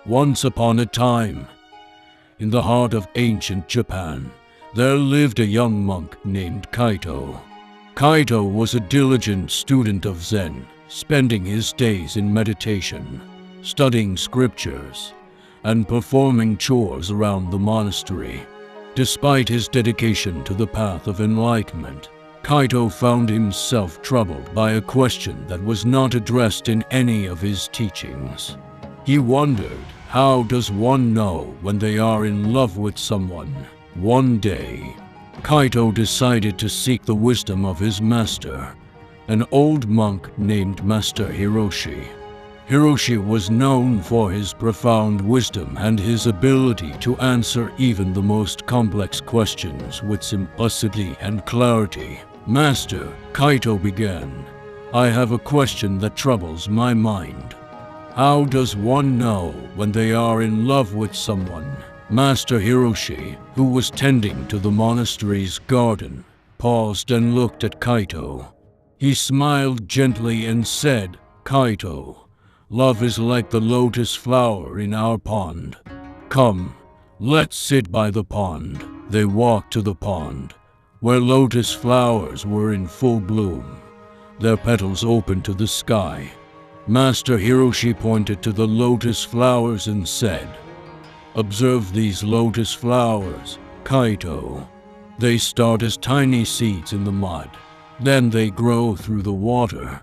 Once upon a time, in the heart of ancient Japan, there lived a young monk named Kaito. Kaito was a diligent student of Zen, spending his days in meditation, studying scriptures, and performing chores around the monastery. Despite his dedication to the path of enlightenment, Kaito found himself troubled by a question that was not addressed in any of his teachings. He wondered, how does one know when they are in love with someone? One day, Kaito decided to seek the wisdom of his master, an old monk named Master Hiroshi. Hiroshi was known for his profound wisdom and his ability to answer even the most complex questions with simplicity and clarity. "Master," Kaito began, "I have a question that troubles my mind. How does one know when they are in love with someone?" Master Hiroshi, who was tending to the monastery's garden, paused and looked at Kaito. He smiled gently and said, "Kaito, love is like the lotus flower in our pond. Come, let's sit by the pond." They walked to the pond, where lotus flowers were in full bloom, their petals open to the sky. Master Hiroshi pointed to the lotus flowers and said, "Observe these lotus flowers, Kaito. They start as tiny seeds in the mud. Then they grow through the water,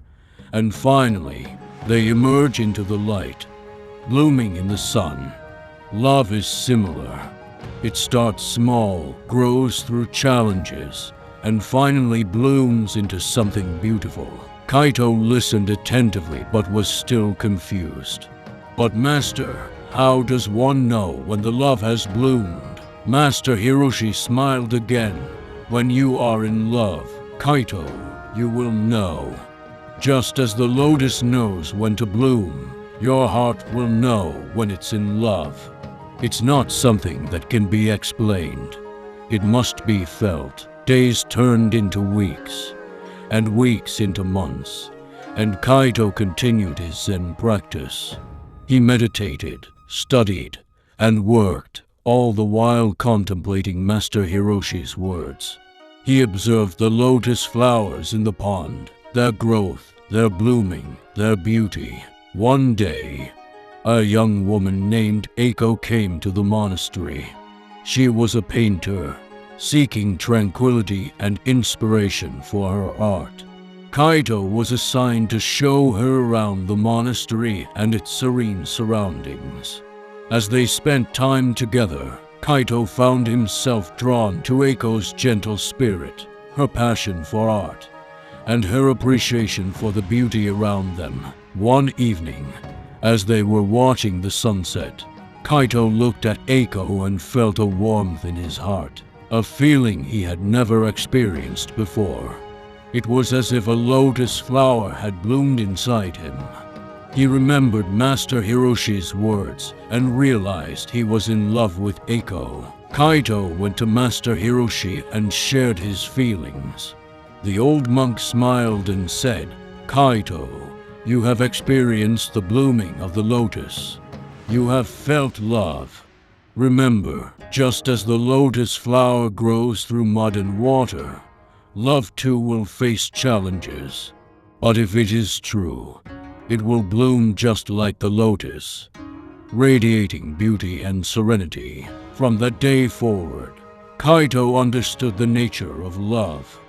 and finally, they emerge into the light, blooming in the sun. Love is similar. It starts small, grows through challenges, and finally blooms into something beautiful." Kaito listened attentively but was still confused. "But Master, how does one know when the love has bloomed?" Master Hiroshi smiled again. "When you are in love, Kaito, you will know. Just as the lotus knows when to bloom, your heart will know when it's in love. It's not something that can be explained. It must be felt." Days turned into weeks, and weeks into months, and Kaito continued his Zen practice. He meditated, studied, and worked, all the while contemplating Master Hiroshi's words. He observed the lotus flowers in the pond, their growth, their blooming, their beauty. One day, a young woman named Eiko came to the monastery. She was a painter, seeking tranquility and inspiration for her art. Kaito was assigned to show her around the monastery and its serene surroundings. As they spent time together, Kaito found himself drawn to Eiko's gentle spirit, her passion for art, and her appreciation for the beauty around them. One evening, as they were watching the sunset, Kaito looked at Eiko and felt a warmth in his heart, a feeling he had never experienced before. It was as if a lotus flower had bloomed inside him. He remembered Master Hiroshi's words and realized he was in love with Eiko. Kaito went to Master Hiroshi and shared his feelings. The old monk smiled and said, "Kaito, you have experienced the blooming of the lotus. You have felt love. Remember, just as the lotus flower grows through mud and water, love too will face challenges. But if it is true, it will bloom just like the lotus, radiating beauty and serenity." From that day forward, Kaito understood the nature of love.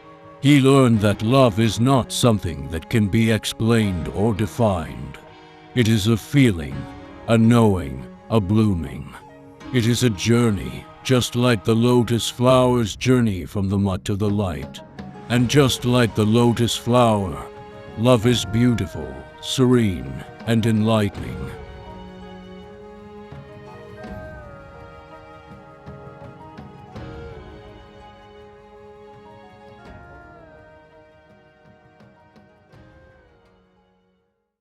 He learned that love is not something that can be explained or defined. It is a feeling, a knowing, a blooming. It is a journey, just like the lotus flower's journey from the mud to the light. And just like the lotus flower, love is beautiful, serene, and enlightening.